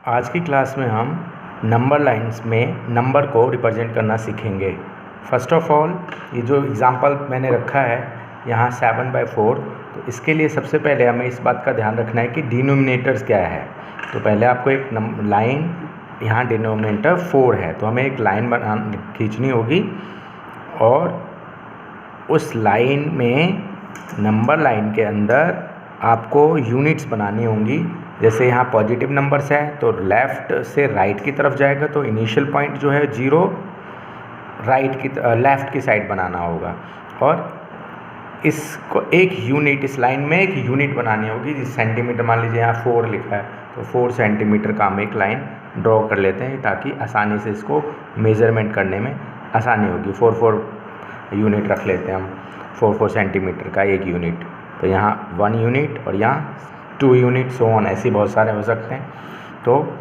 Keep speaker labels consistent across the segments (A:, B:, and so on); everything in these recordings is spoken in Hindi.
A: आज की क्लास में हम नंबर लाइंस में नंबर को रिप्रेजेंट करना सीखेंगे। फर्स्ट ऑफ ऑल ये जो एग्ज़ाम्पल मैंने रखा है यहाँ 7/4, तो इसके लिए सबसे पहले हमें इस बात का ध्यान रखना है कि डिनोमिनेटर्स क्या है। तो पहले आपको एक लाइन, यहाँ डिनोमिनेटर 4 है तो हमें एक लाइन खींचनी होगी और उस लाइन में नंबर लाइन के अंदर आपको यूनिट्स बनानी होंगी। जैसे यहाँ पॉजिटिव नंबर्स है तो लेफ़्ट से राइट की तरफ जाएगा तो इनिशियल पॉइंट जो है 0 लेफ़्ट की साइड बनाना होगा और इसको एक यूनिट, इस लाइन में एक यूनिट बनानी होगी। जिस सेंटीमीटर, मान लीजिए यहाँ 4 लिखा है तो 4 सेंटीमीटर का हम एक लाइन ड्रॉ कर लेते हैं ताकि आसानी से इसको मेज़रमेंट करने में आसानी होगी। 4 यूनिट रख लेते हैं हम, 4 सेंटीमीटर का एक यूनिट। तो यहाँ 1 यूनिट और यहाँ 2 यूनिट, सो ऑन, ऐसे बहुत सारे हो सकते हैं। तो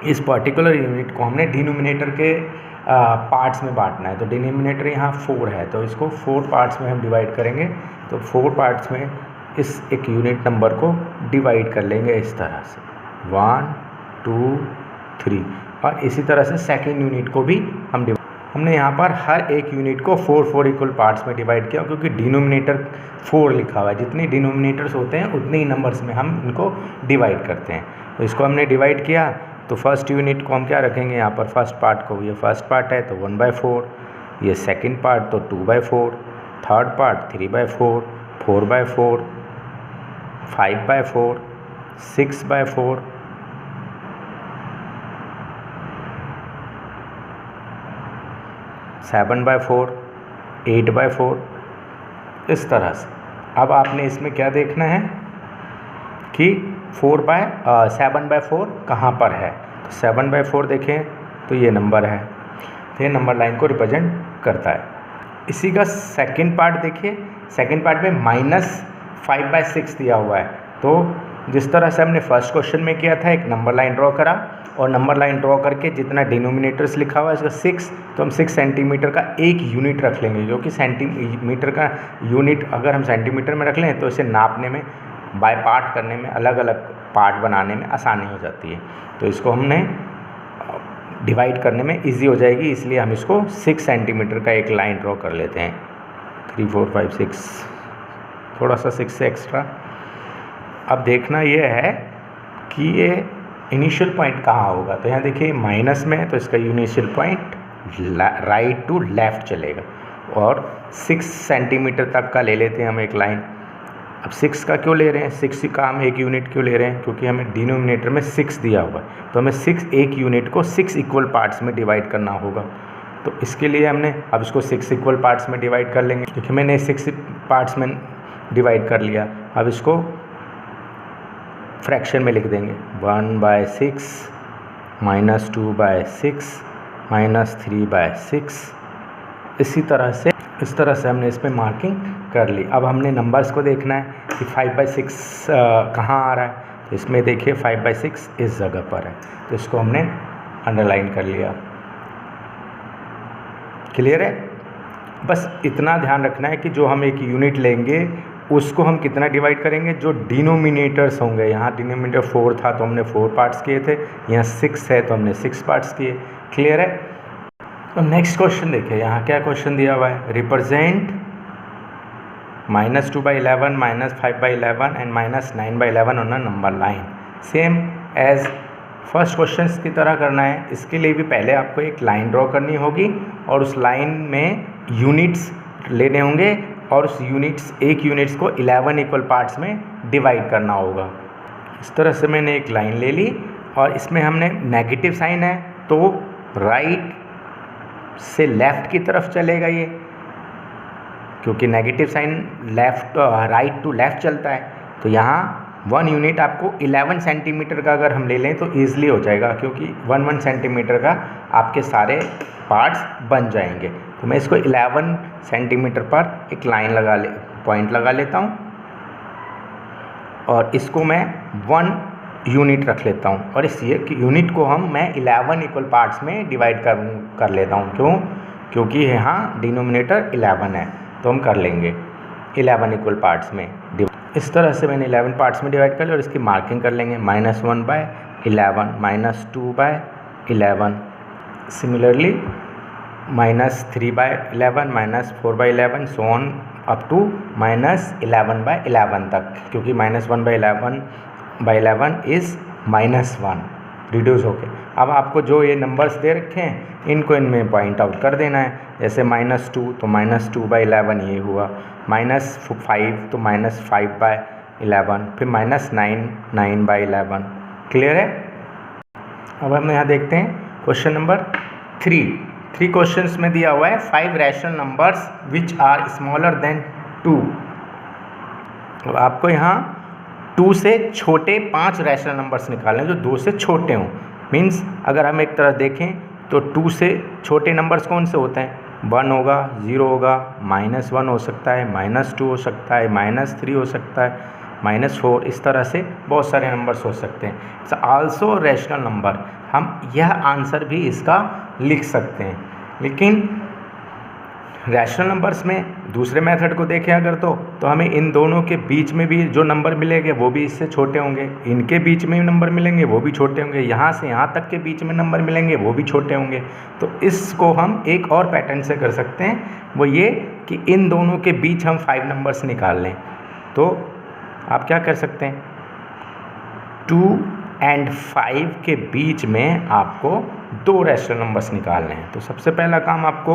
A: इस पर्टिकुलर यूनिट को हमने डिनोमिनेटर के पार्ट्स में बांटना है। तो डिनोमिनेटर यहाँ 4 है तो इसको 4 पार्ट्स में हम डिवाइड करेंगे। तो 4 पार्ट्स में इस एक यूनिट नंबर को डिवाइड कर लेंगे इस तरह से 1 2 3, और इसी तरह से सेकेंड यूनिट को भी हमने यहाँ पर हर एक यूनिट को 4 इक्वल पार्ट्स में डिवाइड किया, क्योंकि डिनोमिनेटर 4 लिखा हुआ है। जितने डिनोमिनेटर्स होते हैं उतने ही नंबर्स में हम इनको डिवाइड करते हैं। तो इसको हमने डिवाइड किया तो फर्स्ट यूनिट को हम क्या रखेंगे यहाँ पर, फर्स्ट पार्ट को, ये फर्स्ट पार्ट है तो 1/4, ये सेकंड पार्ट तो 2/4, थर्ड पार्ट 3/4, 4/4, 5/4, 6/4, 7/4, 8/4, इस तरह से। अब आपने इसमें क्या देखना है कि 7/4 कहाँ पर है। तो 7/4 देखें तो ये नंबर है, ये नंबर लाइन को रिप्रेजेंट करता है। इसी का सेकंड पार्ट देखिए, सेकंड पार्ट में -5/6 दिया हुआ है। तो जिस तरह से हमने फर्स्ट क्वेश्चन में किया था, एक नंबर लाइन ड्रॉ करा और नंबर लाइन ड्रॉ करके जितना डिनोमिनेटर्स लिखा हुआ है इसका 6, तो हम 6 सेंटीमीटर का एक यूनिट रख लेंगे, क्योंकि सेंटीमीटर का यूनिट अगर हम सेंटीमीटर में रख लें तो इसे नापने में, बाय पार्ट करने में, अलग अलग पार्ट बनाने में आसानी हो जाती है। तो इसको हमने डिवाइड करने में इजी हो जाएगी, इसलिए हम इसको 6 सेंटीमीटर का एक लाइन ड्रॉ कर लेते हैं। 3 4 5 6, थोड़ा सा 6 से एक्स्ट्रा। अब देखना ये है कि ये इनिशियल पॉइंट कहाँ होगा। तो यहाँ देखिए माइनस में है तो इसका initial point right to left चलेगा और 6 सेंटीमीटर तक का ले लेते हैं हम एक लाइन। अब 6 का क्यों ले रहे हैं, 6 का हम एक यूनिट क्यों ले रहे हैं, क्योंकि हमें डिनोमिनेटर में 6 दिया हुआ है तो हमें एक यूनिट को 6 इक्वल पार्ट्स में डिवाइड करना होगा। तो इसके लिए हमने अब इसको 6 इक्वल पार्ट्स में डिवाइड कर लेंगे। देखिए मैंने 6 पार्ट्स में डिवाइड कर लिया। अब इसको फ्रैक्शन में लिख देंगे 1/6 -2/6 -3/6। इसी तरह से, इस तरह से हमने इसमें मार्किंग कर ली। अब हमने नंबर्स को देखना है कि 5/6 कहाँ आ रहा है। तो इसमें देखिए 5/6 इस जगह पर है तो इसको हमने अंडरलाइन कर लिया। क्लियर है। बस इतना ध्यान रखना है कि जो हम एक यूनिट लेंगे उसको हम कितना डिवाइड करेंगे, जो डिनोमिनेटर्स होंगे। यहाँ डिनोमिनेटर 4 था तो हमने 4 पार्ट्स किए थे, यहाँ 6 है तो हमने 6 पार्ट्स किए। क्लियर है। तो नेक्स्ट क्वेश्चन देखिए, यहाँ क्या क्वेश्चन दिया हुआ है, represent -2/11, -5/11 and -9/11 on a number line. Same as first question की तरह करना है। इसके लिए भी पहले आपको एक लाइन ड्रॉ करनी होगी और उस लाइन में यूनिट्स लेने होंगे और उस एक यूनिट्स को 11 इक्वल पार्ट्स में डिवाइड करना होगा। इस तरह से मैंने एक लाइन ले ली और इसमें हमने नेगेटिव साइन है तो राइट से लेफ़्ट की तरफ चलेगा ये, क्योंकि negative sign right to left चलता है। तो यहाँ 1 यूनिट आपको 11 सेंटीमीटर का अगर हम ले लें तो ईज़िली हो जाएगा, क्योंकि 1 सेंटीमीटर का आपके सारे पार्ट्स बन जाएंगे। तो मैं इसको 11 सेंटीमीटर पर एक लाइन पॉइंट लगा लेता हूँ और इसको मैं 1 यूनिट रख लेता हूँ और इस यूनिट को मैं 11 इक्वल पार्ट्स में डिवाइड कर लेता हूँ। क्यों, क्योंकि यहाँ डिनोमिनेटर 11 है तो हम कर लेंगे 11 इक्वल पार्ट्स में डिवाइड। इस तरह से मैंने 11 पार्ट्स में डिवाइड कर लिया और इसकी मार्किंग कर लेंगे -1/, 11 minus 2/11, similarly minus 3/11 minus 4/11 so on up to minus 11/11 तक, क्योंकि माइनस 1/11 इज़ -1 रिड्यूस होके। अब आपको जो ये नंबर्स दे रखे हैं इनको इनमें पॉइंट आउट कर देना है। जैसे -2 तो -2/11 ये हुआ, -5 तो -5/11, फिर -9 9/11। क्लियर है? अब हम यहाँ देखते हैं क्वेश्चन नंबर 3 क्वेश्चंस में दिया हुआ है 5 rational numbers which are smaller than 2। तो आपको यहाँ 2 से छोटे 5 रैशनल नंबर्स निकालने जो 2 से छोटे हों। मीन्स अगर हम एक तरह देखें तो 2 से छोटे नंबर्स कौन से होते हैं? 1 होगा, 0 होगा, -1 हो सकता है, -2 हो सकता है, -3 हो सकता है, -4, इस तरह से बहुत सारे नंबर्स हो सकते हैं। It's also rational number. हम यह आंसर भी इसका लिख सकते हैं। लेकिन रैशनल नंबर्स में दूसरे मेथड को देखें अगर तो हमें इन दोनों के बीच में भी जो नंबर मिलेंगे वो भी इससे छोटे होंगे, इनके बीच में नंबर मिलेंगे वो भी छोटे होंगे, यहाँ से यहाँ तक के बीच में नंबर मिलेंगे वो भी छोटे होंगे। तो इसको हम एक और पैटर्न से कर सकते हैं, वो ये कि इन दोनों के बीच हम 5 नंबर्स निकाल लें। तो आप क्या कर सकते हैं, 2 और 5 के बीच में आपको 2 रैशनल नंबर्स निकालने हैं। तो सबसे पहला काम आपको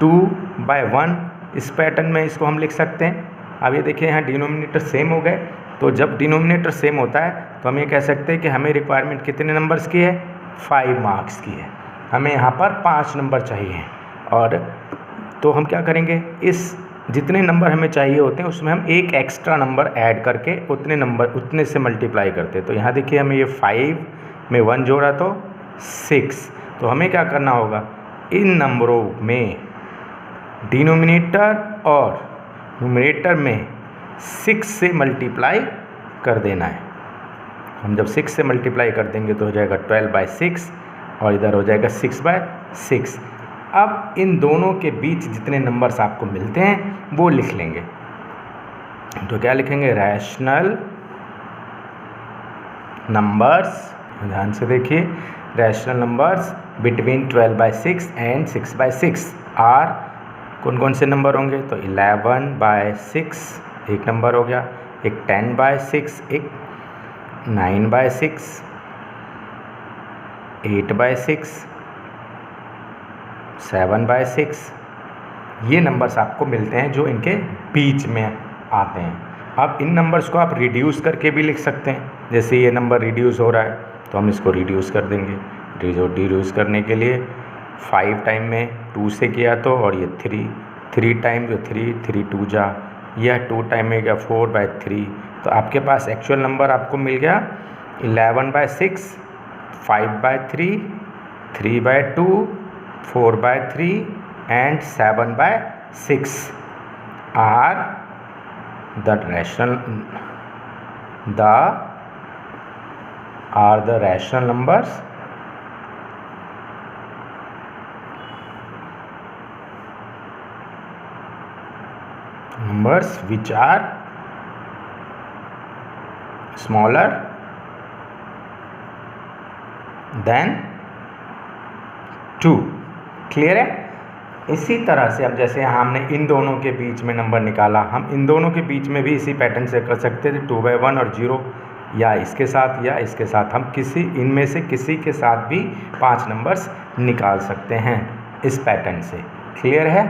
A: 2/1 इस पैटर्न में इसको हम लिख सकते हैं। अब ये देखिए यहाँ डिनोमिनेटर सेम हो गए, तो जब डिनोमिनेटर सेम होता है तो हम ये कह सकते हैं कि हमें रिक्वायरमेंट कितने नंबर्स की है? 5 मार्क्स की है। हमें यहाँ पर 5 नंबर चाहिए और तो हम क्या करेंगे, इस जितने नंबर हमें चाहिए होते हैं उसमें हम एक एक्स्ट्रा नंबर ऐड करके उतने से मल्टीप्लाई करते हैं। तो यहाँ देखिए हमें ये 5 में 1 जोड़ा तो 6। तो हमें क्या करना होगा, इन नंबरों में डिनोमिनेटर और न्यूमरेटर में 6 से मल्टीप्लाई कर देना है। हम जब 6 से मल्टीप्लाई कर देंगे तो हो जाएगा 12/6 और इधर हो जाएगा 6/6। अब इन दोनों के बीच जितने नंबर्स आपको मिलते हैं वो लिख लेंगे। तो क्या लिखेंगे, रैशनल नंबर्स, ध्यान से देखिए, rational numbers between 12/6 and 6/6 are कौन कौन से नंबर होंगे? तो 11/6 एक नंबर हो गया, एक 10/6, एक 9/6, 8/6, 7/6। ये नंबर्स आपको मिलते हैं जो इनके बीच में आते हैं। अब इन नंबर्स को आप रिड्यूस करके भी लिख सकते हैं। जैसे ये नंबर रिड्यूस हो रहा है तो हम इसको रिड्यूस कर देंगे। रिड्यूस करने के लिए 5 टाइम में 2 से किया तो, और ये 3 टाइम जो 3 2 जा, यह 2 टाइम में गया 4/3। तो आपके पास एक्चुअल नंबर आपको मिल गया 11/6, 5/3, 3/2, 4/3 and 7/6 are the rational numbers which are smaller than 2। Clear है? इसी तरह से अब जैसे हमने इन दोनों के बीच में नंबर निकाला, हम इन दोनों के बीच में भी इसी पैटर्न से कर सकते थे, 2/1 और 0, या इसके साथ हम इनमें से किसी के साथ भी 5 नंबर्स निकाल सकते हैं इस पैटर्न से। क्लियर है?